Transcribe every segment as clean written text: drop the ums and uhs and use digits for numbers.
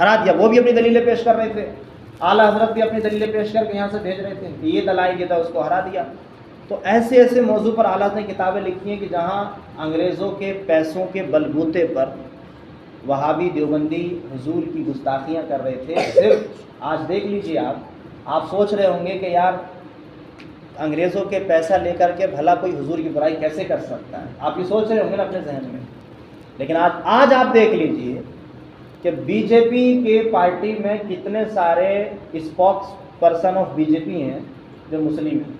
ہرا دیا. وہ بھی اپنی دلیلیں پیش کر رہے تھے, اعلیٰ حضرت بھی اپنی دلیلیں پیش کر کے یہاں سے بھیج رہے تھے کہ یہ دلائل یہ تھا, اس کو ہرا دیا. تو ایسے ایسے موضوع پر اعلیٰ حضرت نے کتابیں لکھی ہیں کہ جہاں انگریزوں کے پیسوں کے بلبوتے پر وہابی دیوبندی حضور کی گستاخیاں کر رہے تھے. صرف آج دیکھ لیجیے, آپ سوچ رہے ہوں گے کہ یار انگریزوں کے پیسہ لے کر کے بھلا کوئی حضور کی برائی کیسے کر سکتا ہے, آپ یہ سوچ رہے ہوں گے نا اپنے ذہن میں. لیکن آج آپ دیکھ لیجیے کہ بی جے پی کے پارٹی میں کتنے سارے spokesperson of B J P ہیں جو مسلم ہیں,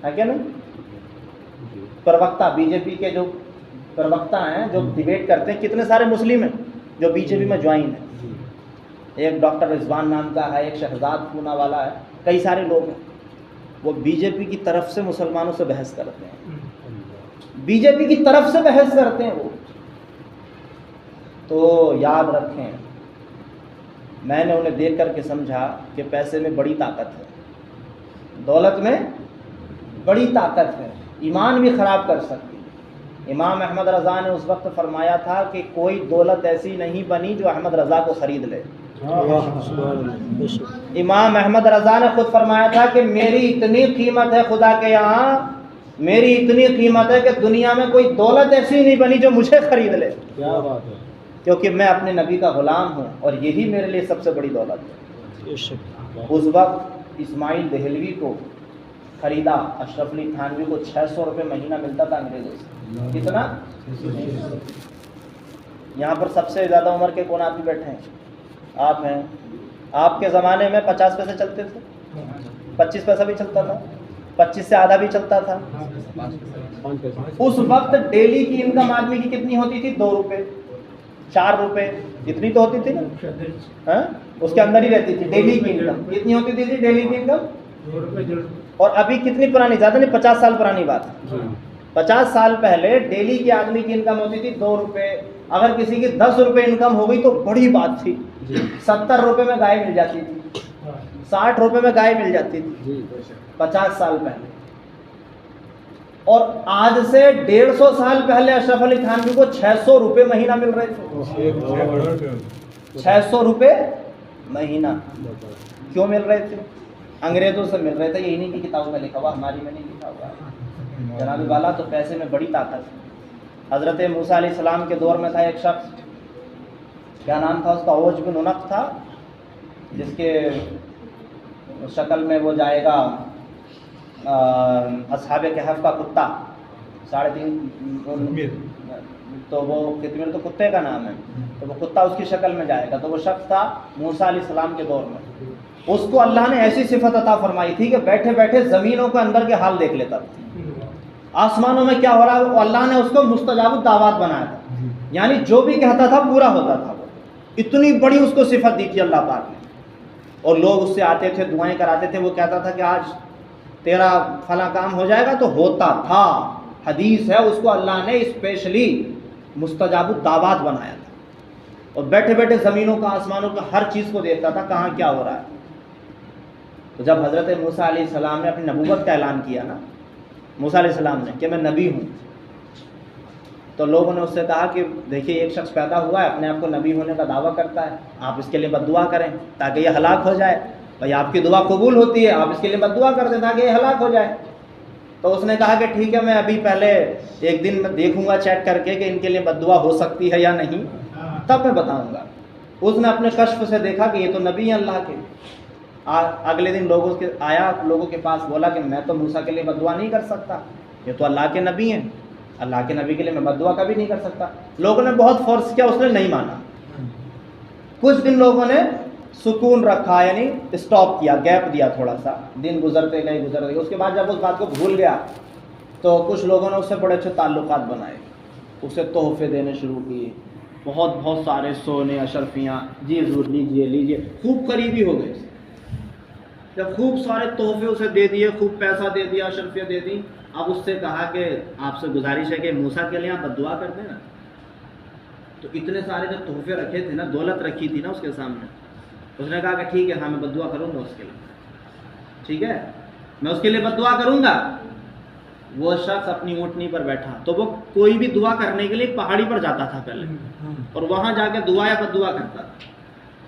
ہے کیا نا؟ پروکتا, بی جے پی کے جو پروکتا ہیں جو ڈیبیٹ کرتے ہیں, کتنے سارے مسلم ہیں جو بی جے پی میں جوائن ہیں. ایک ڈاکٹر رضوان نام کا ہے, ایک شہزاد پونا والا ہے, کئی سارے لوگ ہیں. وہ بی جے پی کی طرف سے مسلمانوں سے بحث کرتے ہیں, بی جے پی کی طرف سے بحث کرتے ہیں وہ. تو یاد رکھیں, میں نے انہیں دیکھ کر کے سمجھا کہ پیسے میں بڑی طاقت ہے, دولت میں بڑی طاقت ہے, ایمان بھی خراب کر سکتی. امام احمد رضا نے اس وقت فرمایا تھا کہ کوئی دولت ایسی نہیں بنی جو احمد رضا کو خرید لے. امام احمد رضا نے خود فرمایا تھا کہ میری اتنی قیمت ہے خدا کے یہاں, میری اتنی قیمت ہے کہ دنیا میں کوئی دولت ایسی نہیں بنی جو مجھے خرید لے. کیا بات ہے, کیونکہ میں اپنے نبی کا غلام ہوں اور یہی میرے لیے سب سے بڑی دولت ہے. اس وقت اسماعیل دہلوی کو خریدا, اشرف علی تھانوی کو 600 روپے مہینہ ملتا تھا انگریزوں سے. کتنا؟ یہاں پر سب سے زیادہ عمر کے کون آدمی بیٹھے ہیں؟ آپ ہیں. آپ کے زمانے میں 50 پیسے چلتے تھے, 25 پیسہ بھی چلتا تھا, 25 سے آدھا بھی چلتا تھا. اس وقت ڈیلی کی انکم آدمی کی کتنی ہوتی تھی؟ 2 روپے 4 روپے, اتنی تو ہوتی تھی نا, اس کے اندر ہی رہتی تھی. ڈیلی کی انکم کتنی ہوتی تھی ڈیلی کی انکم؟ اور ابھی کتنی پرانی, زیادہ نہیں, 50 سال پرانی بات ہے. 50 سال پہلے ڈیلی کی آدمی کی انکم ہوتی تھی 2 روپے. اگر کسی کی 10 روپے انکم ہو گئی تو بڑی بات تھی. 70 روپے میں گائے مل جاتی تھی, 60 روپے میں گائے مل جاتی تھی 50 سال پہلے. اور آج سے 150 سال پہلے اشرف علی تھانوی کو 600 روپے مہینہ مل رہے تھے. 600 روپے مہینہ کیوں مل رہے تھے؟ انگریزوں سے مل رہے تھے. یہ انہیں کی کتابوں میں لکھا ہوا, ہماری میں نہیں لکھا ہوا. جناب والا, تو پیسے میں بڑی طاقت ہے. حضرت موسیٰ علیہ السلام کے دور میں تھا ایک شخص, کیا نام تھا اس کا؟ اوج بن عنق تھا, جس کے شکل میں وہ جائے گا اصحاب کہف کا کتا, 3.5, تو وہ کتمیر تو کتے کا نام ہے, تو وہ کتا اس کی شکل میں جائے گا. تو وہ شخص تھا موسیٰ علیہ السلام کے دور میں. اس کو اللہ نے ایسی صفت عطا فرمائی تھی کہ بیٹھے بیٹھے زمینوں کے اندر کے حال دیکھ لیتا تھا. آسمانوں میں کیا ہو رہا ہے وہ اللہ نے اس کو مستجاب الدعوات بنایا تھا, یعنی جو بھی کہتا تھا پورا ہوتا تھا. وہ اتنی بڑی اس کو صفت دی تھی اللہ پاک نے. اور لوگ اس سے آتے تھے, دعائیں کراتے تھے. وہ کہتا تھا کہ آج تیرا فلاں کام ہو جائے گا, تو ہوتا تھا. حدیث ہے اس کو اللہ نے اسپیشلی مستجاب الدعوات بنایا تھا. اور بیٹھے بیٹھے زمینوں کا آسمانوں کا ہر چیز کو دیکھتا تھا کہاں کیا ہو رہا ہے. تو جب حضرت موسیٰ علیہ السلام نے اپنی نبوت کا اعلان کیا نا, موسیٰ علیہ السلام نے, کہ میں نبی ہوں, تو لوگوں نے اس سے کہا کہ دیکھیے ایک شخص پیدا ہوا ہے, اپنے آپ کو نبی ہونے کا دعویٰ کرتا ہے, آپ اس کے لیے بد دعا کریں تاکہ یہ ہلاک ہو جائے. بھائی آپ کی دعا قبول ہوتی ہے, آپ اس کے لیے بد دعا کر دیں تاکہ یہ ہلاک ہو جائے. تو اس نے کہا کہ ٹھیک ہے, میں ابھی پہلے ایک دن میں دیکھوں گا چیک کر کے کہ ان کے لیے بد دعا ہو سکتی ہے یا نہیں, تب میں بتاؤں گا. اس نے اپنے کشف سے دیکھا کہ یہ تو نبی ہیں اللہ کے. اگلے دن لوگوں کے آیا, لوگوں کے پاس بولا کہ میں تو موسیٰ کے لیے بد دعا نہیں کر سکتا, یہ تو اللہ کے نبی ہیں, اللہ کے نبی کے لیے میں بد دعا کبھی نہیں کر سکتا. لوگوں نے بہت فورس کیا, اس نے نہیں مانا. کچھ دن لوگوں نے سکون رکھا, یعنی اسٹاپ کیا, گیپ دیا تھوڑا سا. دن گزرتے گئے. اس کے بعد جب اس بات کو بھول گیا تو کچھ لوگوں نے اس سے بڑے اچھے تعلقات بنائے, اسے تحفے دینے شروع کیے, بہت سارے سونے, اشرفیاں, جی حضور لیجیے لیجیے, خوب قریبی ہو گئے. جب خوب سارے تحفے اسے دے دیے, خوب پیسہ دے دیا, اشرفیاں دے دی, اب اس سے کہا کہ آپ سے گزارش ہے کہ موسیٰ کے لیے آپ بد دعا کر دیں نا. تو اتنے سارے جو تحفے رکھے تھے نا, دولت رکھی تھی نا اس کے سامنے, اس نے کہا کہ ٹھیک ہے, ہاں میں بد دعا کروں گا اس کے لیے, ٹھیک ہے میں اس کے لیے بد دعا کروں گا. وہ شخص اپنی اونٹنی پر بیٹھا, تو وہ کوئی بھی دعا کرنے کے لیے پہاڑی پر جاتا تھا پہلے, اور وہاں جا کے دعا یا بد دعا کرتا تھا.